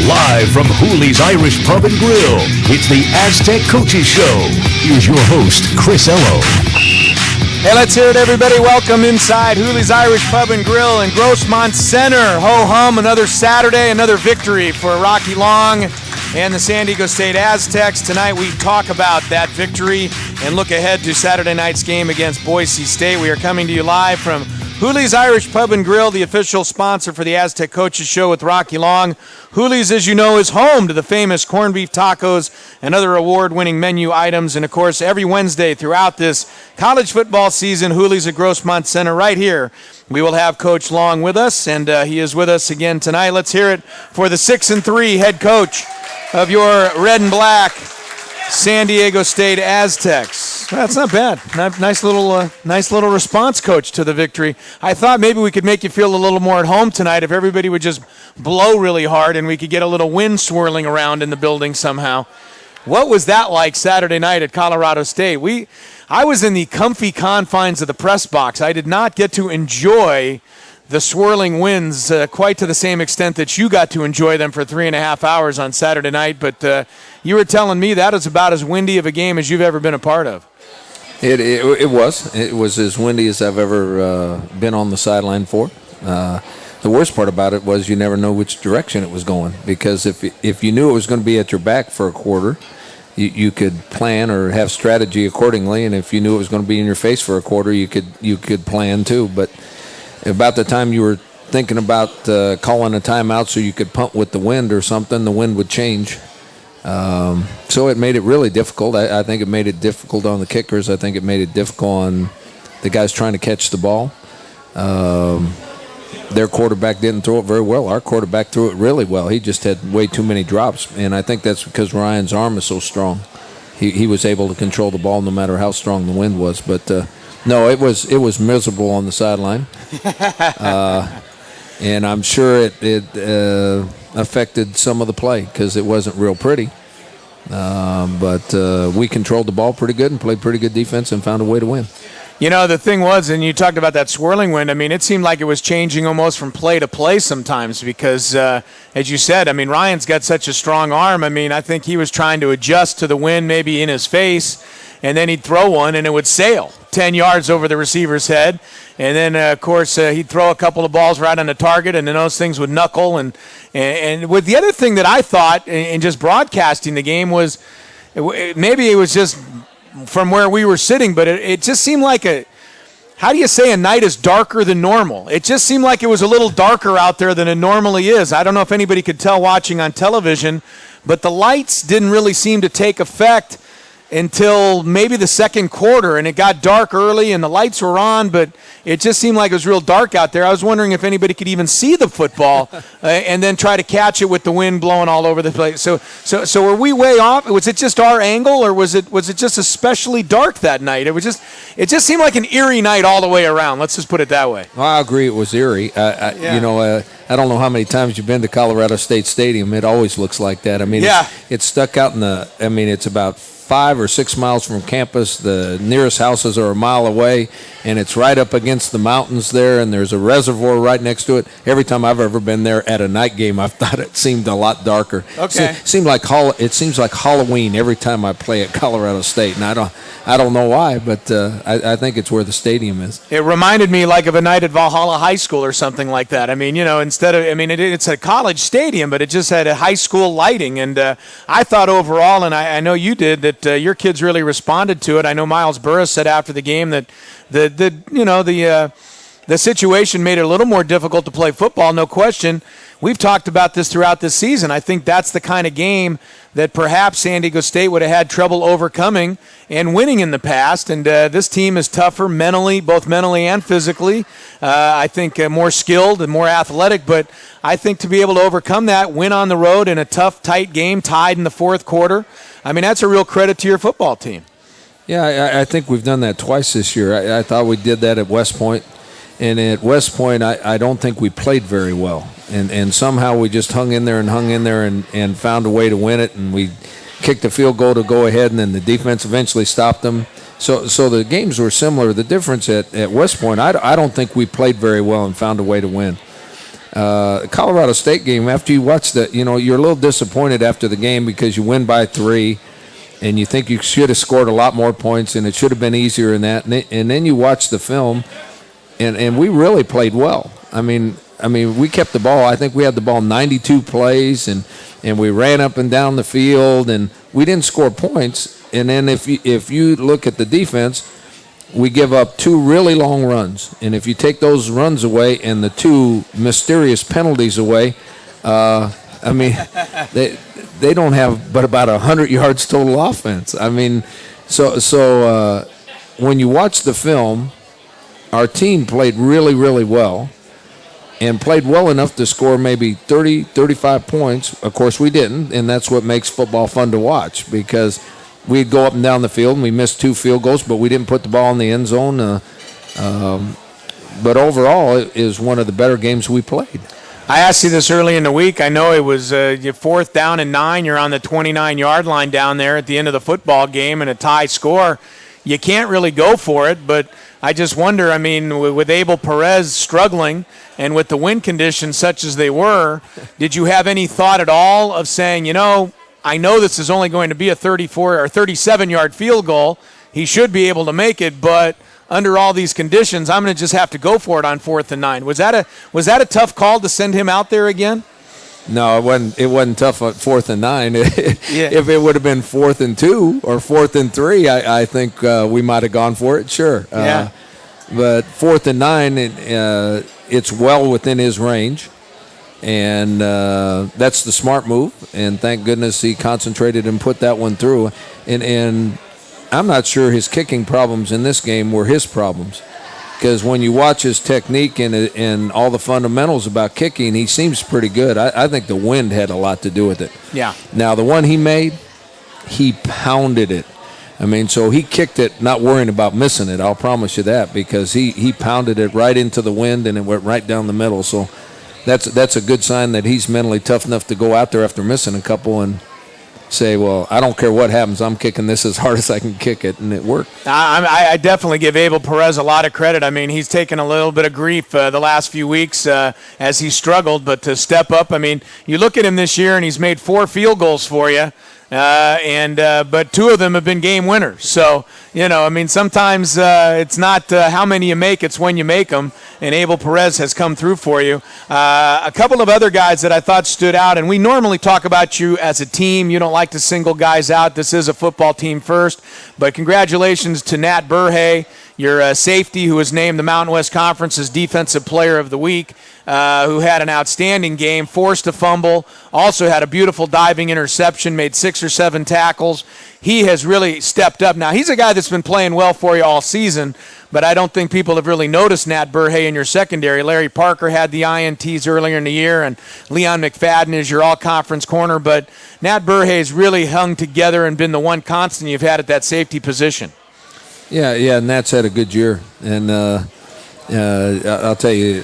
Live from Hooley's Irish Pub and Grill, it's the Aztec Coaches Show. Here's your host, Chris Ello. Hey, let's hear it, everybody. Welcome inside Hooley's Irish Pub and Grill in Grossmont Center. Ho-hum, another Saturday, another victory for Rocky Long and the San Diego State Aztecs. Tonight we talk about that victory and look ahead to Saturday night's game against Boise State. We are coming to you live from Hooley's Irish Pub and Grill, the official sponsor for the Aztec Coaches Show with Rocky Long. Hooley's, as you know, is home to the famous corned beef tacos and other award-winning menu items. And, of course, every Wednesday throughout this college football season, Hooley's at Grossmont Center right here. We will have Coach Long with us, and he is with us again tonight. Let's hear it for the 6-3 head coach of your red and black San Diego State Aztecs. That's not bad. Nice little response, Coach, to the victory. I thought maybe we could make you feel a little more at home tonight if everybody would just blow really hard and we could get a little wind swirling around in the building somehow. What was that like Saturday night at Colorado State? I was in the comfy confines of the press box. I did not get to enjoy the swirling winds quite to the same extent that you got to enjoy them for 3.5 hours on Saturday night, but you were telling me that is about as windy of a game as you've ever been a part of. It was as windy as I've ever been on the sideline for. The worst part about it was you never know which direction it was going, because if you knew it was going to be at your back for a quarter, you could plan or have strategy accordingly, and if you knew it was going to be in your face for a quarter, you could plan too. But about the time you were thinking about calling a timeout so you could punt with the wind or something, the wind would change. So it made it really difficult. I think it made it difficult on the kickers. I think it made it difficult on the guys trying to catch the ball. Their quarterback didn't throw it very well. Our quarterback threw it really well. He just had way too many drops, and I think that's because Ryan's arm is so strong. He was able to control the ball no matter how strong the wind was. But no, it was miserable on the sideline, and I'm sure it affected some of the play because it wasn't real pretty. But we controlled the ball pretty good and played pretty good defense and found a way to win. You know, the thing was, and you talked about that swirling wind, I mean, it seemed like it was changing almost from play to play sometimes because, as you said, I mean, Ryan's got such a strong arm. I mean, I think he was trying to adjust to the wind maybe in his face, and then he'd throw one and it would sail 10 yards over the receiver's head. And then, of course, he'd throw a couple of balls right on the target, and then those things would knuckle. And with the other thing that I thought in just broadcasting the game was maybe it was just from where we were sitting, but it just seemed like a night is darker than normal. It just seemed like it was a little darker out there than it normally is. I don't know if anybody could tell watching on television, but the lights didn't really seem to take effect until maybe the second quarter, and it got dark early and the lights were on, but it just seemed like it was real dark out there. I was wondering if anybody could even see the football and then try to catch it with the wind blowing all over the place. So were we way off? Was it just our angle, or was it just especially dark that night? It just seemed like an eerie night all the way around. Let's just put it that way. Well, I agree it was eerie. Yeah. You know, I don't know how many times you've been to Colorado State Stadium. It always looks like that. I mean, yeah. It's stuck out it's about 5 or 6 miles from campus. The nearest houses are a mile away, and it's right up against the mountains there, and there's a reservoir right next to it. Every time I've ever been there at a night game, I've thought it seemed a lot darker. Okay. It seems like Halloween every time I play at Colorado State, and I don't know why, but I think it's where the stadium is. It reminded me like of a night at Valhalla High School or something like that. I mean, you know, it's a college stadium, but it just had a high school lighting, and I thought overall, and I know you did, that your kids really responded to it. I know Miles Burris said after the game that the situation made it a little more difficult to play football, no question. We've talked about this throughout this season. I think that's the kind of game that perhaps San Diego State would have had trouble overcoming and winning in the past. And this team is tougher both mentally and physically. I think more skilled and more athletic. But I think to be able to overcome that, win on the road in a tough, tight game, tied in the fourth quarter, I mean, that's a real credit to your football team. Yeah, I think we've done that twice this year. I thought we did that at West Point. And at West Point, I don't think we played very well. And somehow we just hung in there and found a way to win it. And we kicked a field goal to go ahead, and then the defense eventually stopped them. So the games were similar. The difference at West Point, I don't think we played very well and found a way to win. Colorado State game, after you watch that, you're a little disappointed after the game because you win by 3, and you think you should have scored a lot more points, and it should have been easier than that. And then you watch the film, and we really played well. I mean, we kept the ball. I think we had the ball 92 plays, and we ran up and down the field, and we didn't score points. And then if you look at the defense, we give up 2 really long runs. And if you take those runs away and the 2 mysterious penalties away, they don't have but about 100 yards total offense. I mean, so when you watch the film, our team played really, really well and played well enough to score maybe 30, 35 points. Of course, we didn't, and that's what makes football fun to watch because we'd go up and down the field, and we missed 2 field goals, but we didn't put the ball in the end zone. But overall, it is one of the better games we played. I asked you this early in the week. I know it was your 4th down and 9. You're on the 29-yard line down there at the end of the football game and a tie score. You can't really go for it, but I just wonder, with Abel Perez struggling and with the wind conditions such as they were, did you have any thought at all of saying, I know this is only going to be a 34 or 37-yard field goal. He should be able to make it, but under all these conditions, I'm going to just have to go for it on 4th and 9. Was that a tough call to send him out there again? No, it wasn't tough at 4th and 9. If it would have been 4th and 2 or 4th and 3, I think we might have gone for it. Sure. Yeah. But 4th and 9, it's well within his range. And that's the smart move, and thank goodness he concentrated and put that one through. And I'm not sure his kicking problems in this game were his problems, because when you watch his technique and all the fundamentals about kicking, he seems pretty good. I think the wind had a lot to do with it. Yeah. Now, the one he made, he pounded it. So he kicked it not worrying about missing it, I'll promise you that, because he pounded it right into the wind, and it went right down the middle. So that's a good sign that he's mentally tough enough to go out there after missing a couple and say, well, I don't care what happens. I'm kicking this as hard as I can kick it, and it worked. I definitely give Abel Perez a lot of credit. He's taken a little bit of grief the last few weeks as he struggled, but to step up, you look at him this year, and he's made 4 field goals for you. But 2 of them have been game winners. So, sometimes it's not how many you make, it's when you make them. And Abel Perez has come through for you. A couple of other guys that I thought stood out, and we normally talk about you as a team. You don't like to single guys out. This is a football team first. But congratulations to Nat Burhay, your safety, who was named the Mountain West Conference's Defensive Player of the Week. Who had an outstanding game, forced a fumble, also had a beautiful diving interception, made 6 or 7 tackles. He has really stepped up. Now, he's a guy that's been playing well for you all season, but I don't think people have really noticed Nat Burhay in your secondary. Larry Parker had the INTs earlier in the year, and Leon McFadden is your all-conference corner, but Nat Burhay has really hung together and been the one constant you've had at that safety position. Yeah, Nat's had a good year, and I'll tell you,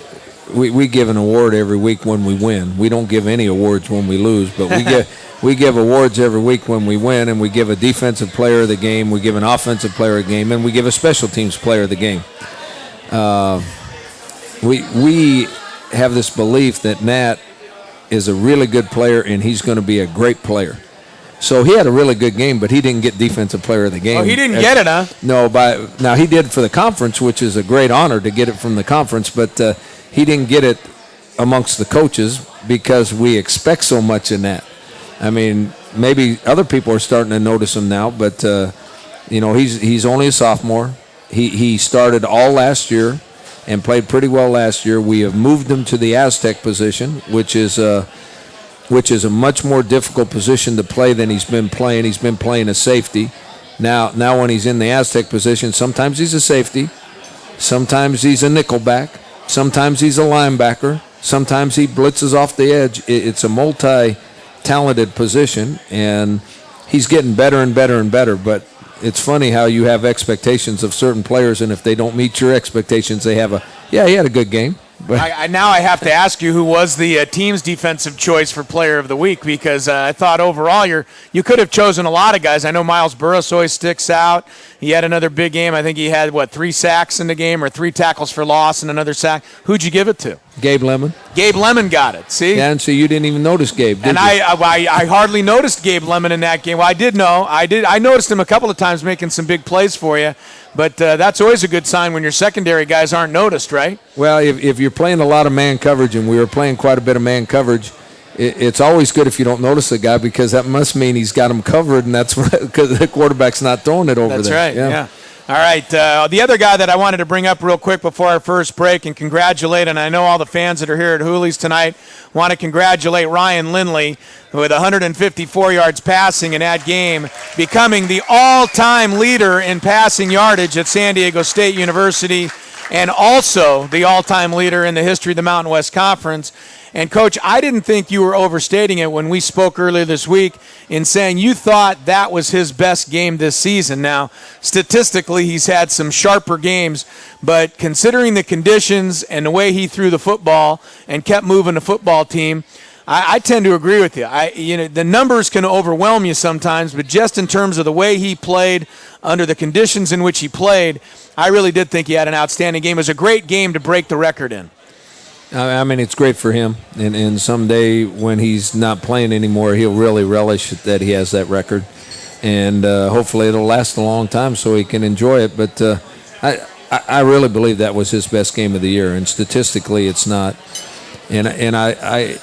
we give an award every week when we win. We don't give any awards when we lose, but we give awards every week when we win, and we give a defensive player of the game, we give an offensive player of the game, and we give a special teams player of the game. We have this belief that Nat is a really good player, and he's going to be a great player. So he had a really good game, but he didn't get defensive player of the game. Oh, he didn't get it, huh? No, now he did for the conference, which is a great honor to get it from the conference, but he didn't get it amongst the coaches because we expect so much in that. Maybe other people are starting to notice him now, but he's only a sophomore. He started all last year and played pretty well last year. We have moved him to the Aztec position, which is a much more difficult position to play than he's been playing. He's been playing a safety. Now when he's in the Aztec position, sometimes he's a safety, sometimes he's a nickelback, sometimes he's a linebacker, sometimes he blitzes off the edge. It's a multi-talented position, and he's getting better and better and better. But it's funny how you have expectations of certain players, and if they don't meet your expectations, they have he had a good game. But Now I have to ask you who was the team's defensive choice for Player of the Week, because I thought overall you could have chosen a lot of guys. I know Miles Burris always sticks out. He had another big game. I think he had, 3 sacks in the game, or 3 tackles for loss and another sack. Who'd you give it to? Gabe Lemon. Gabe Lemon got it. See? Yeah, and so you didn't even notice Gabe, did and you? I hardly noticed Gabe Lemon in that game. Well, I did know. I noticed him a couple of times making some big plays for you. But that's always a good sign when your secondary guys aren't noticed, right? Well, if you're playing a lot of man coverage, and we were playing quite a bit of man coverage, it's always good if you don't notice a guy, because that must mean he's got him covered, and that's because the quarterback's not throwing it over there. That's right, yeah. All right, the other guy that I wanted to bring up real quick before our first break and congratulate, and I know all the fans that are here at Hooley's tonight want to congratulate Ryan Lindley with 154 yards passing in that game, becoming the all-time leader in passing yardage at San Diego State University, and also the all-time leader in the history of the Mountain West Conference. And, Coach, I didn't think you were overstating it when we spoke earlier this week in saying you thought that was his best game this season. Now, statistically, he's had some sharper games, but considering the conditions and the way he threw the football and kept moving the football team, I tend to agree with you. The numbers can overwhelm you sometimes, but just in terms of the way he played under the conditions in which he played, I really did think he had an outstanding game. It was a great game to break the record in. I mean, it's great for him, and someday when he's not playing anymore, he'll really relish that he has that record, and hopefully it'll last a long time so he can enjoy it. But I really believe that was his best game of the year, and statistically it's not. And I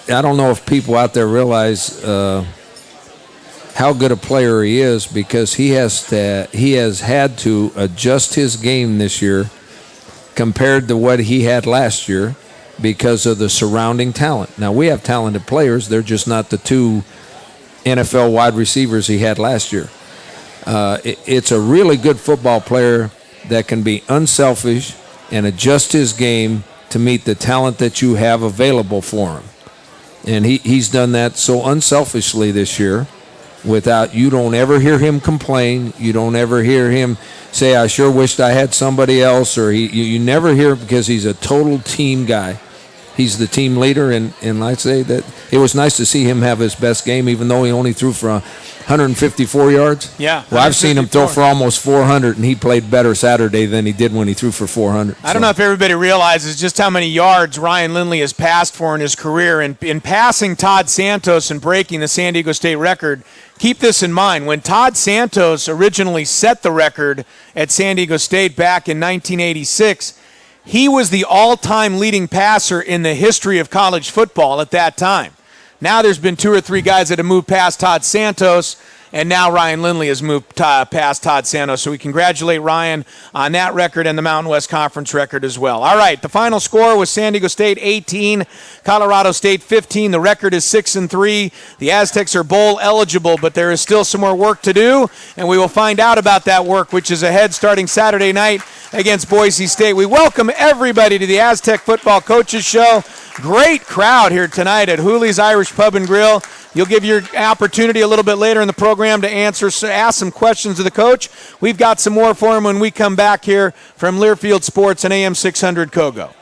don't know if people out there realize how good a player he is, because he has had to adjust his game this year compared to what he had last year because of the surrounding talent. Now, we have talented players. They're just not the 2 NFL wide receivers he had last year. It's a really good football player that can be unselfish and adjust his game to meet the talent that you have available for him. And he's done that so unselfishly this year. You don't ever hear him complain. You don't ever hear him say, I sure wished I had somebody else, or you never hear it, because he's a total team guy. He's the team leader, and I'd say that it was nice to see him have his best game, even though he only threw for 154 yards. Yeah. Well, I've seen him throw for almost 400, and he played better Saturday than he did when he threw for 400. I don't know if everybody realizes just how many yards Ryan Lindley has passed for in his career. And in passing Todd Santos and breaking the San Diego State record, keep this in mind. When Todd Santos originally set the record at San Diego State back in 1986, he was the all-time leading passer in the history of college football at that time. Now there's been 2 or 3 guys that have moved past Todd Santos, and now Ryan Lindley has moved past Todd Santos. So we congratulate Ryan on that record and the Mountain West Conference record as well. All right, the final score was San Diego State 18, Colorado State 15. The record is 6-3. The Aztecs are bowl eligible, but there is still some more work to do, and we will find out about that work, which is ahead starting Saturday night against Boise State. We welcome everybody to the Aztec Football Coaches Show. Great crowd here tonight at Hooley's Irish Pub and Grill. You'll give your opportunity a little bit later in the program to ask some questions of the coach. We've got some more for him when we come back here from Learfield Sports and AM 600 Kogo.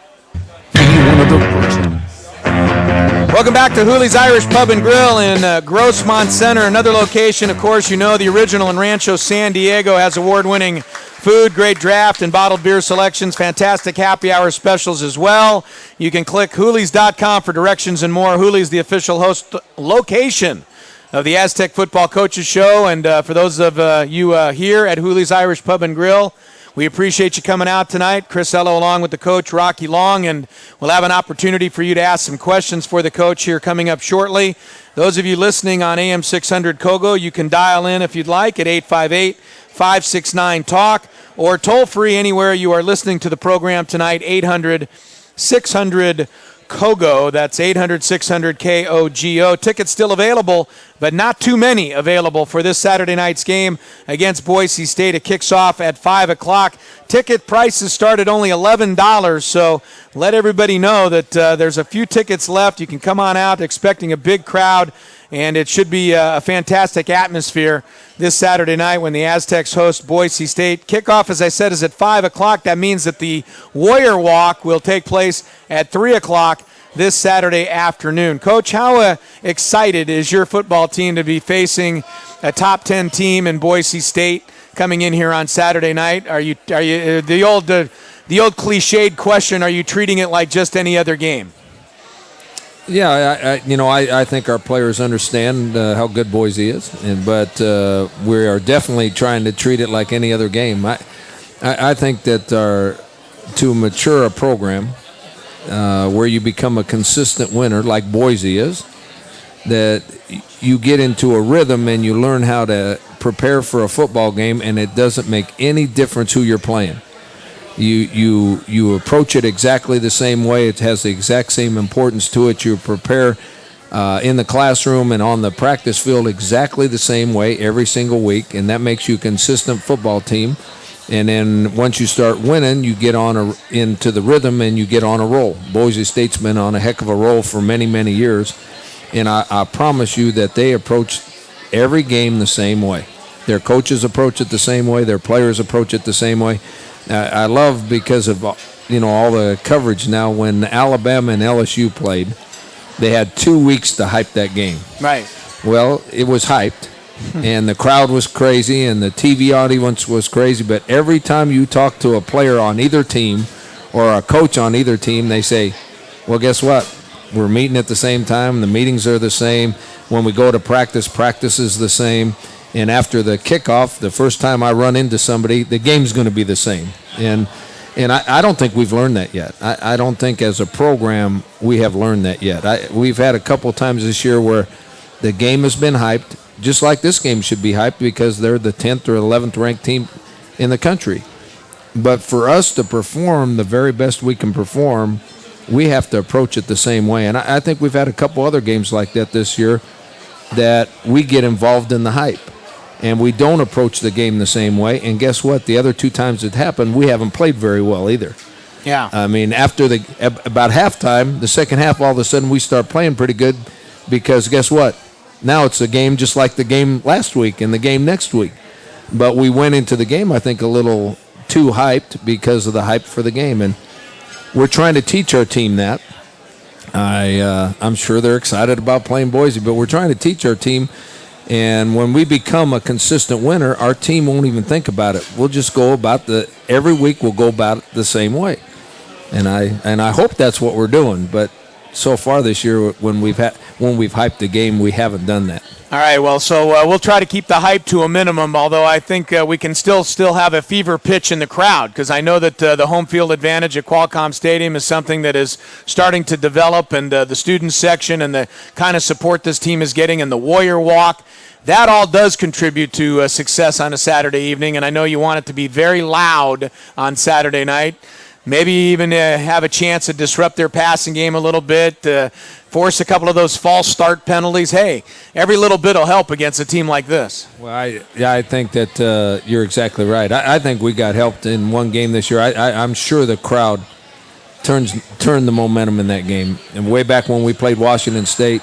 Welcome back to Hooley's Irish Pub and Grill in Grossmont Center. Another location, of course, you know, the original in Rancho San Diego, has award-winning food, great draft, and bottled beer selections, fantastic happy hour specials as well. You can click Hoolies.com for directions and more. Hooley's the official host location of the Aztec Football Coaches Show. And for those of you here at Hooley's Irish Pub and Grill, we appreciate you coming out tonight. Chris Ello along with the coach, Rocky Long, and we'll have an opportunity for you to ask some questions for the coach here coming up shortly. Those of you listening on AM 600 Kogo, you can dial in if you'd like at 858-569-TALK, or toll free anywhere you are listening to the program tonight, 800-600-KOGO. That's 800-600-KOGO. Tickets still available but not too many available for this Saturday night's game against Boise State. It kicks off at 5 o'clock. Ticket prices start at only $11, so let everybody know that there's a few tickets left. You can come on out expecting a big crowd, and it should be a fantastic atmosphere this Saturday night when the Aztecs host Boise State. Kickoff, as I said, is at 5 o'clock. That means that the Warrior Walk will take place at 3 o'clock this Saturday afternoon. Coach, how excited is your football team to be facing a top 10 team in Boise State coming in here on Saturday night? Are you the old cliched question, are you treating it like just any other game? Yeah, I think our players understand how good Boise is, but we are definitely trying to treat it like any other game. I think that to mature a program where you become a consistent winner like Boise is, that you get into a rhythm and you learn how to prepare for a football game, and it doesn't make any difference who you're playing. You approach it exactly the same way. It has the exact same importance to it. You prepare in the classroom and on the practice field exactly the same way every single week, and that makes you a consistent football team. And then once you start winning, you get into the rhythm and you get on a roll. Boise State's been on a heck of a roll for many, many years, and I promise you that they approach every game the same way. Their coaches approach it the same way. Their players approach it the same way. I love, because of all the coverage now, when Alabama and LSU played, they had 2 weeks to hype that game. Right. Well, it was hyped, and the crowd was crazy, and the TV audience was crazy, but every time you talk to a player on either team or a coach on either team, they say, well, guess what? We're meeting at the same time. The meetings are the same. When we go to practice is the same. And after the kickoff, the first time I run into somebody, the game's going to be the same. And I don't think we've learned that yet. I don't think as a program we have learned that yet. We've had a couple times this year where the game has been hyped, just like this game should be hyped, because they're the 10th or 11th ranked team in the country. But for us to perform the very best we can perform, we have to approach it the same way. And I think we've had a couple other games like that this year that we get involved in the hype, and we don't approach the game the same way. And guess what? The other 2 times it happened, we haven't played very well either. Yeah. I mean, after about halftime, the second half, all of a sudden we start playing pretty good, because guess what? Now it's a game just like the game last week and the game next week. But we went into the game, I think, a little too hyped because of the hype for the game. And we're trying to teach our team that. I'm sure they're excited about playing Boise, but we're trying to teach our team. And when we become a consistent winner, our team won't even think about it. We'll just go about every week we'll go about it the same way. And I hope that's what we're doing. But so far this year, when we've hyped the game, we haven't done that. All right, well, so we'll try to keep the hype to a minimum, although I think we can still have a fever pitch in the crowd, because I know that the home field advantage at Qualcomm Stadium is something that is starting to develop, and the student section and the kind of support this team is getting, and the Warrior Walk, that all does contribute to success on a Saturday evening, and I know you want it to be very loud on Saturday night. Maybe even have a chance to disrupt their passing game a little bit, force a couple of those false start penalties. Hey, every little bit will help against a team like this. Well, I think that you're exactly right. I think we got helped in one game this year. I'm sure the crowd turned the momentum in that game. And way back when we played Washington State,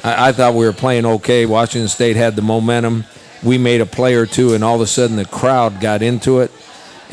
I thought we were playing okay. Washington State had the momentum. We made a play or two, and all of a sudden the crowd got into it.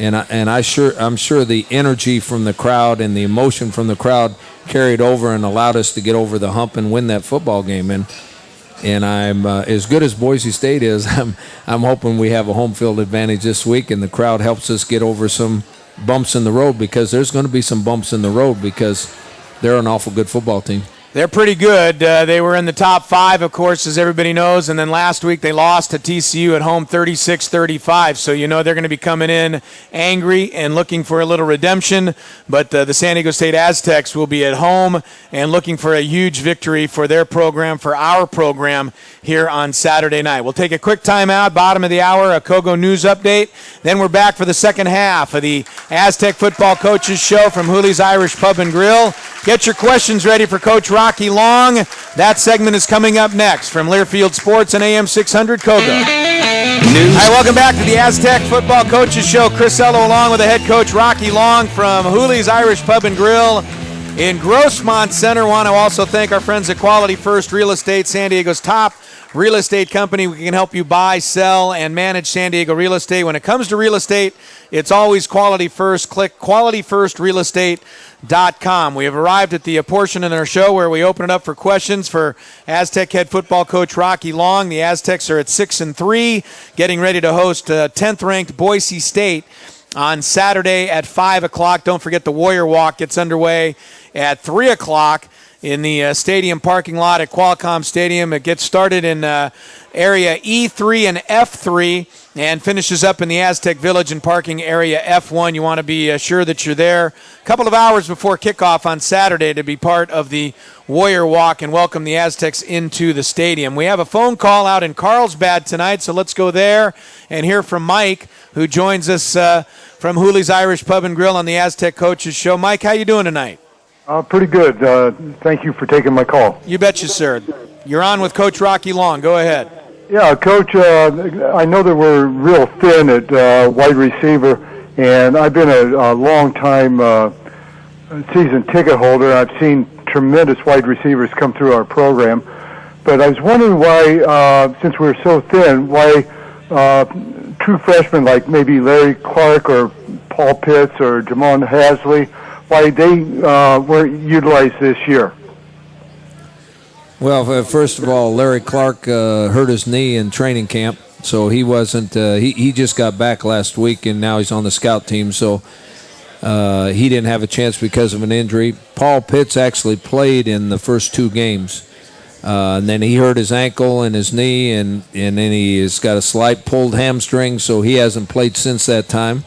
I'm sure the energy from the crowd and the emotion from the crowd carried over and allowed us to get over the hump and win that football game. And I'm as good as Boise State is, I'm hoping we have a home field advantage this week, and the crowd helps us get over some bumps in the road, because there's going to be some bumps in the road, because they're an awful good football team. They're pretty good. They were in the top 5, of course, as everybody knows, and then last week they lost to TCU at home 36-35, so you know they're going to be coming in angry and looking for a little redemption, but the San Diego State Aztecs will be at home and looking for a huge victory for their program, for our program here on Saturday night. We'll take a quick timeout, bottom of the hour, a Kogo News update, then we're back for the second half of the Aztec Football Coaches Show from Hooley's Irish Pub and Grill. Get your questions ready for Coach Rocky Long. That segment is coming up next from Learfield Sports and AM 600 Kogo. News. All right, welcome back to the Aztec Football Coaches Show. Chris Ello along with the head coach Rocky Long from Hooley's Irish Pub and Grill in Grossmont Center. Want to also thank our friends at Quality First Real Estate, San Diego's top real estate company. We can help you buy, sell, and manage San Diego real estate. When it comes to real estate, it's always Quality First. Click qualityfirstrealestate.com. We have arrived at the portion in our show where we open it up for questions for Aztec head football coach Rocky Long. The Aztecs are at 6-3, getting ready to host 10th-ranked Boise State on Saturday at 5 o'clock. Don't forget the Warrior Walk gets underway at 3 o'clock in the stadium parking lot at Qualcomm Stadium. It gets started in area E3 and F3 and finishes up in the Aztec Village and parking area F1. You want to be sure that you're there a couple of hours before kickoff on Saturday to be part of the Warrior Walk and welcome the Aztecs into the stadium. We have a phone call out in Carlsbad tonight, so let's go there and hear from Mike, who joins us from Hooley's Irish Pub and Grill on the Aztec Coaches Show. Mike, how you doing tonight? Pretty good. Thank you for taking my call. You betcha, sir. You're on with Coach Rocky Long. Go ahead. Yeah, Coach, I know that we're real thin at wide receiver, and I've been a long-time season ticket holder. I've seen tremendous wide receivers come through our program. But I was wondering why, since we're so thin, why true freshmen like maybe Larry Clark or Paul Pitts or Jamon Hasley, why they weren't utilized this year. Well, first of all, Larry Clark hurt his knee in training camp, so he wasn't. He just got back last week, and now he's on the scout team, so he didn't have a chance because of an injury. Paul Pitts actually played in the first two games, and then he hurt his ankle and his knee, and then he has got a slight pulled hamstring, so he hasn't played since that time.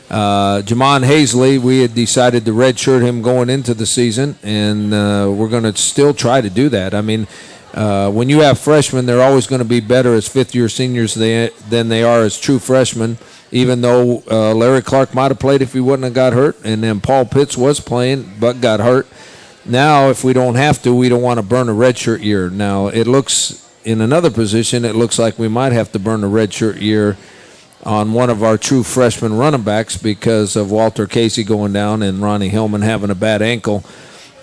Jamon Hasley, we had decided to redshirt him going into the season, and we're going to still try to do that. I mean, when you have freshmen, they're always going to be better as fifth-year seniors than they are as true freshmen, even though Larry Clark might have played if he wouldn't have got hurt, and then Paul Pitts was playing but got hurt. Now, if we don't have to, we don't want to burn a redshirt year. Now, it looks, in another position, it looks like we might have to burn a redshirt year on one of our true freshman running backs because of Walter Casey going down and Ronnie Hillman having a bad ankle.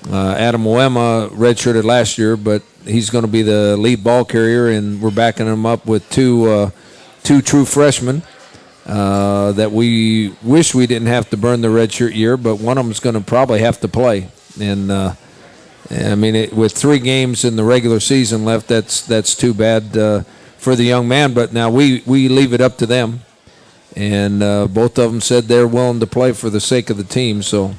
Adam Moema redshirted last year, but he's going to be the lead ball carrier, and we're backing him up with two true freshmen that we wish we didn't have to burn the redshirt year, but one of them is going to probably have to play. And I mean, with 3 games in the regular season left, that's too bad for the young man. But now we leave it up to them. And both of them said they're willing to play for the sake of the team. So,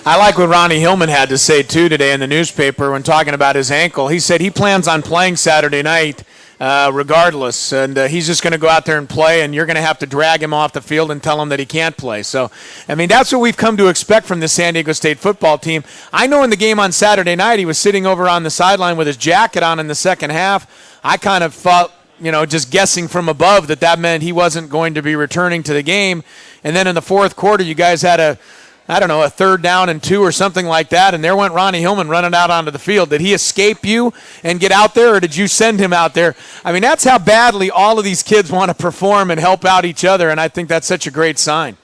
I like what Ronnie Hillman had to say, too, today in the newspaper when talking about his ankle. He said he plans on playing Saturday night regardless, and he's just going to go out there and play, and you're going to have to drag him off the field and tell him that he can't play. So, I mean, that's what we've come to expect from the San Diego State football team. I know in the game on Saturday night he was sitting over on the sideline with his jacket on in the second half. I kind of felt, just guessing from above that meant he wasn't going to be returning to the game. And then in the fourth quarter, you guys had a 3rd down and 2 or something like that, and there went Ronnie Hillman running out onto the field. Did he escape you and get out there, or did you send him out there? I mean, that's how badly all of these kids want to perform and help out each other, and I think that's such a great sign.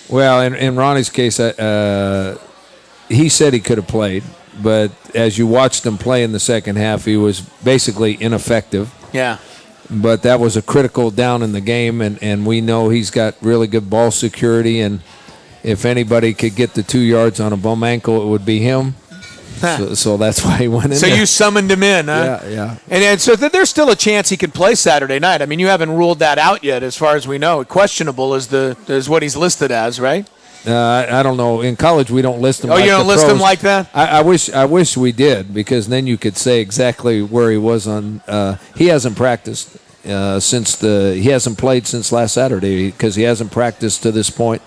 Well, in Ronnie's case, he said he could have played, but as you watched him play in the second half, he was basically ineffective. Yeah. But that was a critical down in the game, and we know he's got really good ball security, and if anybody could get the 2 yards on a bum ankle, it would be him. So that's why he went in So there. You summoned him in, huh? Yeah. And so there's still a chance he could play Saturday night. I mean, you haven't ruled that out yet as far as we know. Questionable is what he's listed as, right? I don't know. In college, we don't list him. Oh, like you don't the list pros. him like that? I wish we did, because then you could say exactly where he was on. He hasn't practiced he hasn't played since last Saturday because he hasn't practiced to this point.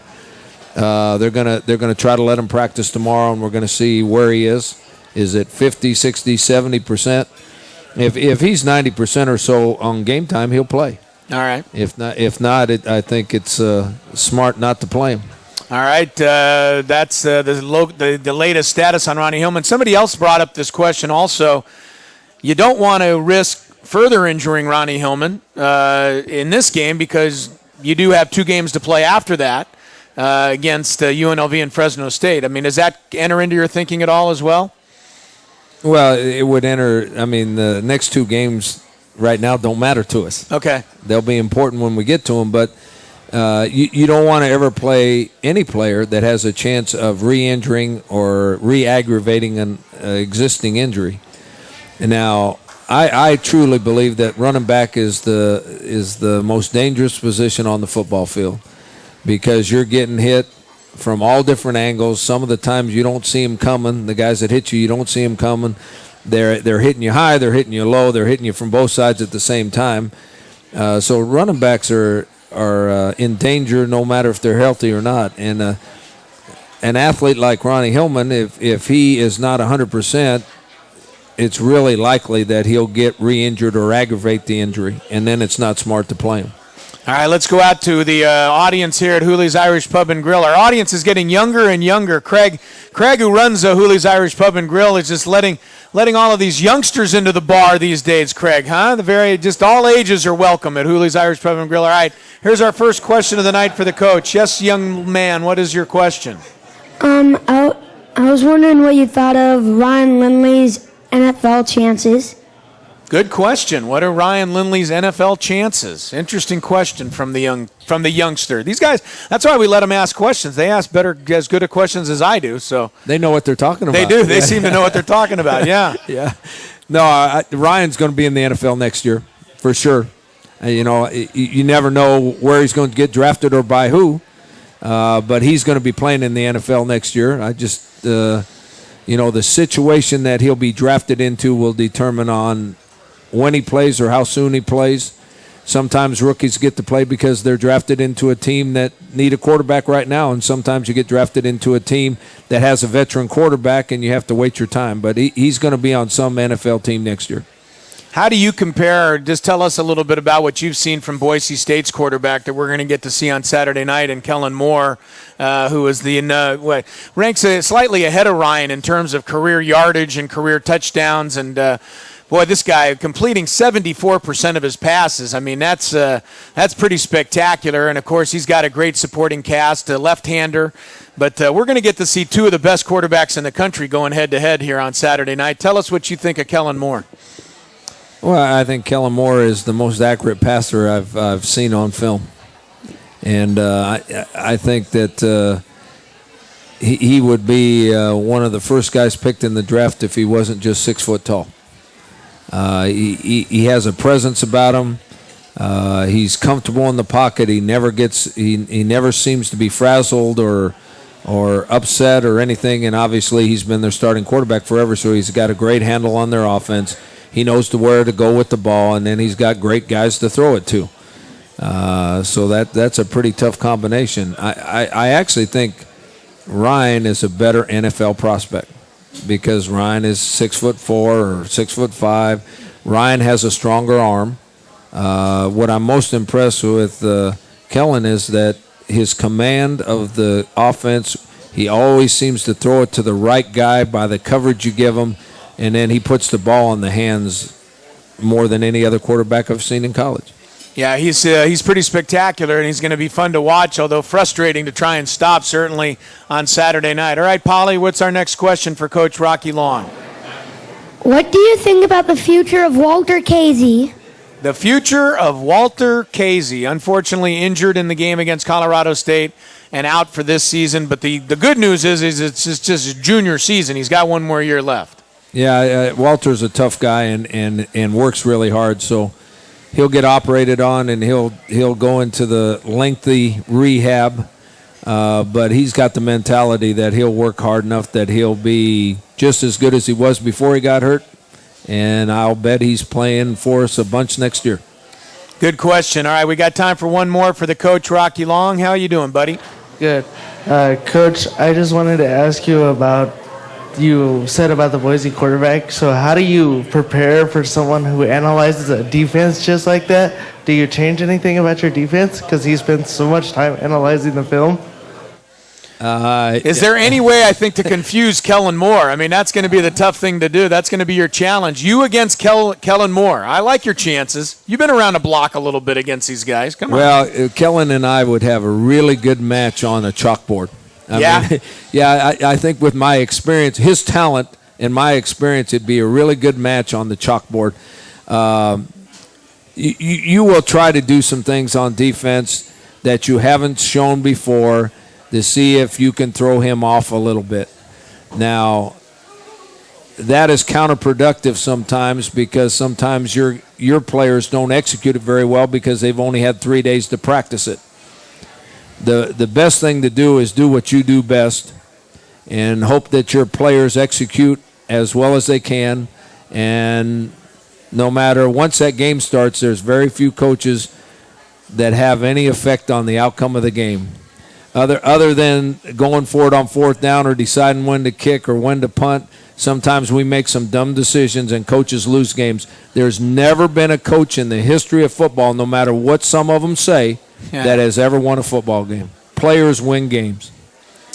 They're gonna try to let him practice tomorrow, and we're gonna see where he is. Is it 50, 60, 70%? If he's 90% or so on game time, he'll play. All right. If not, I think it's smart not to play him. All right, that's the latest status on Ronnie Hillman. Somebody else brought up this question also. You don't want to risk further injuring Ronnie Hillman in this game because you do have 2 games to play after that against UNLV and Fresno State. I mean, does that enter into your thinking at all as well? Well, it would enter. I mean, the next 2 games right now don't matter to us. Okay. They'll be important when we get to them, but you don't want to ever play any player that has a chance of re-injuring or re-aggravating an existing injury. And now, I truly believe that running back is the most dangerous position on the football field because you're getting hit from all different angles. Some of the times you don't see them coming. The guys that hit you, you don't see them coming. They're hitting you high, they're hitting you low, they're hitting you from both sides at the same time. So running backs are in danger no matter if they're healthy or not. And an athlete like Ronnie Hillman, if he is not 100%, it's really likely that he'll get re-injured or aggravate the injury, and then it's not smart to play him. All right, let's go out to the audience here at Hooley's Irish Pub and Grill. Our audience is getting younger and younger. Craig, who runs Hooley's Irish Pub and Grill, is just letting all of these youngsters into the bar these days, Craig, huh? Just all ages are welcome at Hooley's Irish Pub and Grill. All right, here's our first question of the night for the coach. Yes, young man, what is your question? I was wondering what you thought of Ryan Lindley's NFL chances. Good question. What are Ryan Lindley's NFL chances? Interesting question from the youngster. These guys, that's why we let them ask questions. They ask as good a questions as I do. So they know what they're talking about. They do. They seem to know what they're talking about. Yeah. Yeah. No, Ryan's going to be in the NFL next year for sure. You never know where he's going to get drafted or by who, but he's going to be playing in the NFL next year. I just, the situation that he'll be drafted into will determine on when he plays or how soon he plays. Sometimes rookies get to play because they're drafted into a team that need a quarterback right now, and sometimes you get drafted into a team that has a veteran quarterback and you have to wait your time. But he's going to be on some NFL team next year. How do you compare? Just tell us a little bit about what you've seen from Boise State's quarterback that we're going to get to see on Saturday night, and Kellen Moore, who is ranks slightly ahead of Ryan in terms of career yardage and career touchdowns. And boy, this guy completing 74% of his passes. I mean, that's pretty spectacular. And of course, he's got a great supporting cast, a left-hander. But we're going to get to see 2 of the best quarterbacks in the country going head-to-head here on Saturday night. Tell us what you think of Kellen Moore. Well, I think Kellen Moore is the most accurate passer I've seen on film, and I think that he would be one of the first guys picked in the draft if he wasn't just 6 foot tall. He has a presence about him. He's comfortable in the pocket. He never seems to be frazzled or upset or anything. And obviously, he's been their starting quarterback forever, so he's got a great handle on their offense. He knows where to go with the ball, and then he's got great guys to throw it to. So that's a pretty tough combination. I actually think Ryan is a better NFL prospect because Ryan is 6'4" or 6'5". Ryan has a stronger arm. What I'm most impressed with Kellen is that his command of the offense, he always seems to throw it to the right guy by the coverage you give him. And then he puts the ball in the hands more than any other quarterback I've seen in college. Yeah, he's pretty spectacular, and he's going to be fun to watch, although frustrating to try and stop, certainly, on Saturday night. All right, Polly, what's our next question for Coach Rocky Long? What do you think about the future of Walter Casey? The future of Walter Casey, unfortunately injured in the game against Colorado State and out for this season. But the good news is it's just his junior season. He's got 1 more year left. Yeah, Walter's a tough guy and works really hard, so he'll get operated on and he'll go into the lengthy rehab. But he's got the mentality that he'll work hard enough that he'll be just as good as he was before he got hurt. And I'll bet he's playing for us a bunch next year. Good question. All right, we got time for 1 more for the coach, Rocky Long. How are you doing, buddy? Good. Coach, I just wanted to ask you about, you said about the Boise quarterback. So how do you prepare for someone who analyzes a defense just like that? Do you change anything about your defense? Because he spends so much time analyzing the film. Is there any way, I think, to confuse Kellen Moore? I mean, that's going to be the tough thing to do. That's going to be your challenge. You against Kellen Moore. I like your chances. You've been around the block a little bit against these guys. Come on. Well, Kellen and I would have a really good match on a chalkboard. I mean, I think with my experience, his talent and my experience, it'd be a really good match on the chalkboard. You will try to do some things on defense that you haven't shown before to see if you can throw him off a little bit. Now, that is counterproductive sometimes because sometimes your players don't execute it very well because they've only had 3 days to practice it. The best thing to do is do what you do best and hope that your players execute as well as they can. And no matter, once that game starts, there's very few coaches that have any effect on the outcome of the game. Other than going for it on fourth down or deciding when to kick or when to punt, sometimes we make some dumb decisions and coaches lose games. There's never been a coach in the history of football, no matter what some of them say, that has ever won a football game. Players win games.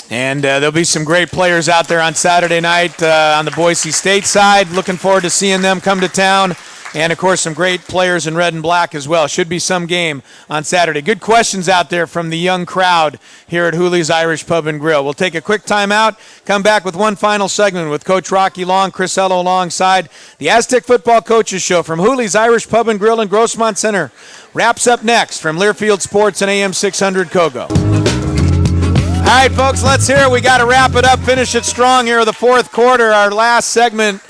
And there'll be some great players out there on Saturday night on the Boise State side. Looking forward to seeing them come to town. And, of course, some great players in red and black as well. Should be some game on Saturday. Good questions out there from the young crowd here at Hooley's Irish Pub and Grill. We'll take a quick timeout, come back with one final segment with Coach Rocky Long, Chris Ello alongside the Aztec Football Coaches Show from Hooley's Irish Pub and Grill in Grossmont Center. Wraps up next from Learfield Sports and AM 600 Kogo. All right, folks, let's hear it. We got to wrap it up, finish it strong here in the fourth quarter. Our last segment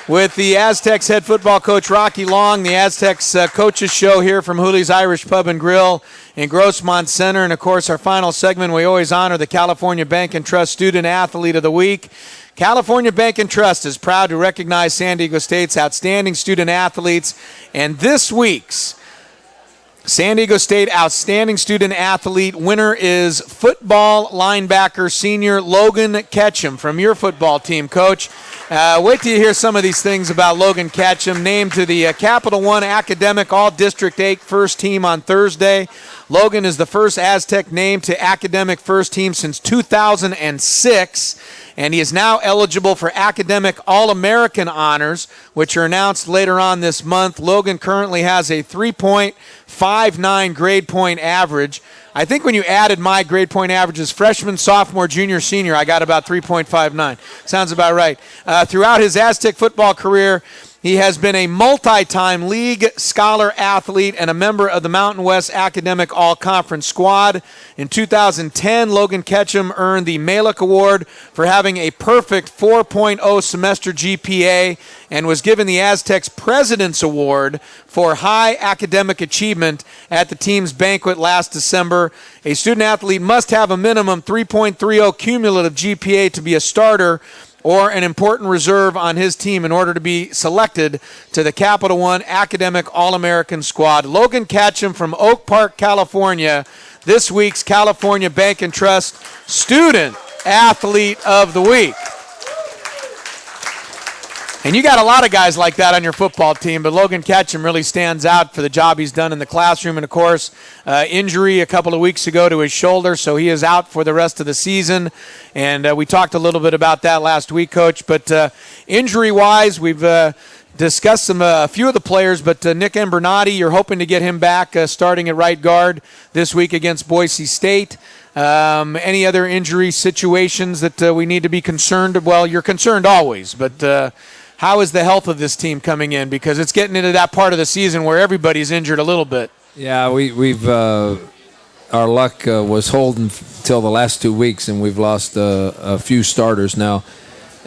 with the Aztecs head football coach Rocky Long, the Aztecs Coaches Show here from Hooley's Irish Pub and Grill in Grossmont Center. And, of course, our final segment, we always honor the California Bank and Trust Student Athlete of the Week. California Bank and Trust is proud to recognize San Diego State's outstanding student athletes. And this week's San Diego State Outstanding Student Athlete winner is football linebacker senior Logan Ketchum from your football team, Coach. Wait till you hear some of these things about Logan Ketchum, named to the Capital One Academic All-District 8 First Team on Thursday. Logan is the first Aztec named to Academic First Team since 2006, and he is now eligible for Academic All-American honors, which are announced later on this month. Logan currently has a 3.59 grade point average. I think when you added my grade point averages, freshman, sophomore, junior, senior, I got about 3.59. Sounds about right. Throughout his Aztec football career, he has been a multi-time league scholar athlete and a member of the Mountain West Academic All-Conference squad. In 2010, Logan Ketchum earned the Malick Award for having a perfect 4.0 semester GPA and was given the Aztecs President's Award for high academic achievement at the team's banquet last December. A student athlete must have a minimum 3.30 cumulative GPA to be a starter or an important reserve on his team in order to be selected to the Capital One Academic All-American squad. Logan Ketchum from Oak Park, California, this week's California Bank and Trust Student Athlete of the Week. And you got a lot of guys like that on your football team, but Logan Ketchum really stands out for the job he's done in the classroom. And, of course, injury a couple of weeks ago to his shoulder, so he is out for the rest of the season. And we talked a little bit about that last week, Coach. But injury-wise, we've discussed a few of the players, but Nick Embernati, you're hoping to get him back starting at right guard this week against Boise State. Any other injury situations that we need to be concerned? Well, you're concerned always, but how is the health of this team coming in? Because it's getting into that part of the season where everybody's injured a little bit. Yeah, we've our luck was holding till the last 2 weeks, and we've lost a few starters now.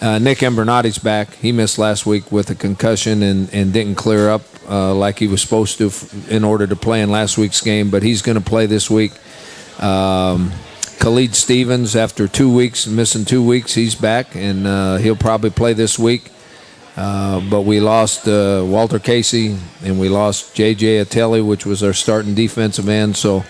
Nick Embernati's back. He missed last week with a concussion and didn't clear up like he was supposed to in order to play in last week's game, but he's going to play this week. Khalid Stevens, after 2 weeks, missing 2 weeks, he's back, and he'll probably play this week. But we lost Walter Casey, and we lost J.J. Ateli, which was our starting defensive end. So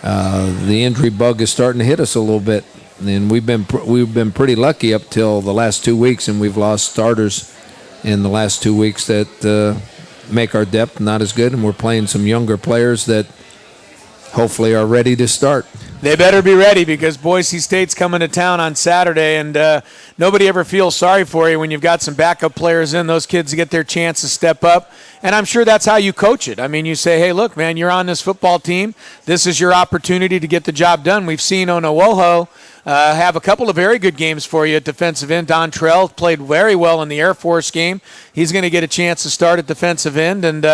the injury bug is starting to hit us a little bit. And we've been pretty lucky up till the last 2 weeks, and we've lost starters in the last 2 weeks that make our depth not as good. And we're playing some younger players that hopefully are ready to start. They better be ready because Boise State's coming to town on Saturday, and nobody ever feels sorry for you when you've got some backup players in. Those kids get their chance to step up, and I'm sure that's how you coach it. I mean, you say, hey, look, man, you're on this football team. This is your opportunity to get the job done. We've seen Onowoho have a couple of very good games for you at defensive end. Dontrell played very well in the Air Force game. He's going to get a chance to start at defensive end and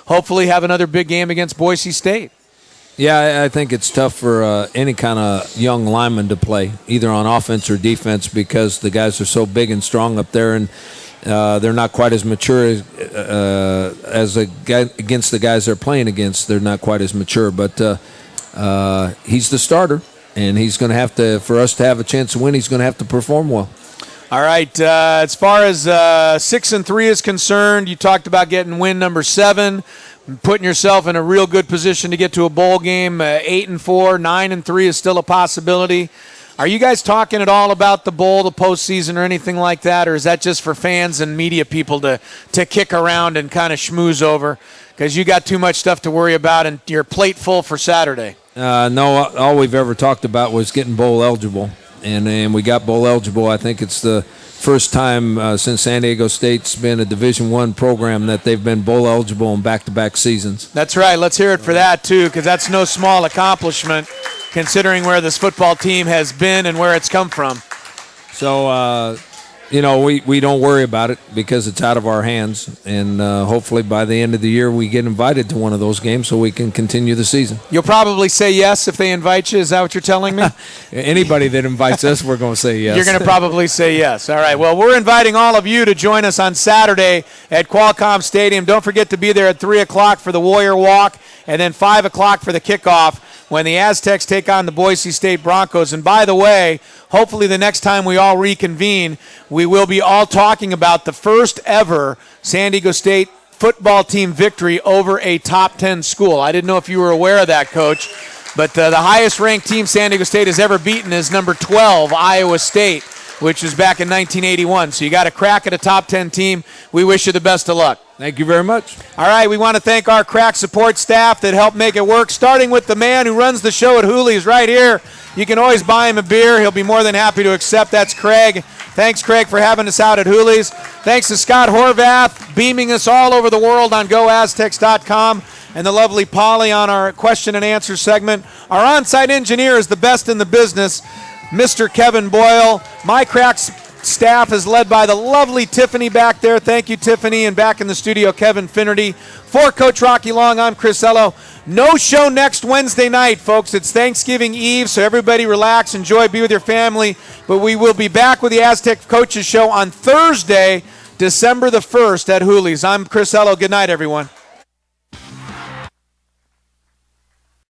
hopefully have another big game against Boise State. Yeah, I think it's tough for any kind of young lineman to play, either on offense or defense, because the guys are so big and strong up there, and they're not quite as mature as against the guys they're playing against. They're not quite as mature, but he's the starter, and he's going to have to, for us to have a chance to win, he's going to have to perform well. All right, as far as 6-3 is concerned, you talked about getting win number 7. Putting yourself in a real good position to get to a bowl game. 8-4, 9-3 is still a possibility. Are you guys talking at all about the bowl, the postseason, or anything like that, or is that just for fans and media people to kick around and kind of schmooze over? Because you got too much stuff to worry about and your plate full for Saturday. No, all we've ever talked about was getting bowl eligible, and we got bowl eligible. I think it's the first time since San Diego State's been a Division I program that they've been bowl eligible in back-to-back seasons. That's right. Let's hear it for that, too, because that's no small accomplishment considering where this football team has been and where it's come from. So, we don't worry about it because it's out of our hands, and hopefully by the end of the year we get invited to one of those games so we can continue the season. You'll probably say yes if they invite you. Is that what you're telling me? Anybody that invites us, we're going to say yes. You're going to probably say yes. All right. Well, we're inviting all of you to join us on Saturday at Qualcomm Stadium. Don't forget to be there at 3 o'clock for the Warrior Walk and then 5 o'clock for the kickoff when the Aztecs take on the Boise State Broncos. And by the way, hopefully the next time we all reconvene, we will be all talking about the first ever San Diego State football team victory over a top 10 school. I didn't know if you were aware of that, Coach, but the highest ranked team San Diego State has ever beaten is number 12, Iowa State, which was back in 1981. So you got a crack at a top 10 team. We wish you the best of luck. Thank you very much. All right, we want to thank our crack support staff that helped make it work, starting with the man who runs the show at Hooley's right here. You can always buy him a beer. He'll be more than happy to accept. That's Craig. Thanks, Craig, for having us out at Hooley's. Thanks to Scott Horvath, beaming us all over the world on GoAztecs.com, and the lovely Polly on our question and answer segment. Our on-site engineer is the best in the business, Mr. Kevin Boyle. My Cracks staff is led by the lovely Tiffany back there. Thank you, Tiffany. And back in the studio, Kevin Finnerty. For Coach Rocky Long, I'm Chris Ello. No show next Wednesday night, folks. It's Thanksgiving Eve, so everybody relax, enjoy, be with your family. But we will be back with the Aztec Coaches Show on Thursday, December the 1st at Hooley's. I'm Chris Ello. Good night, everyone.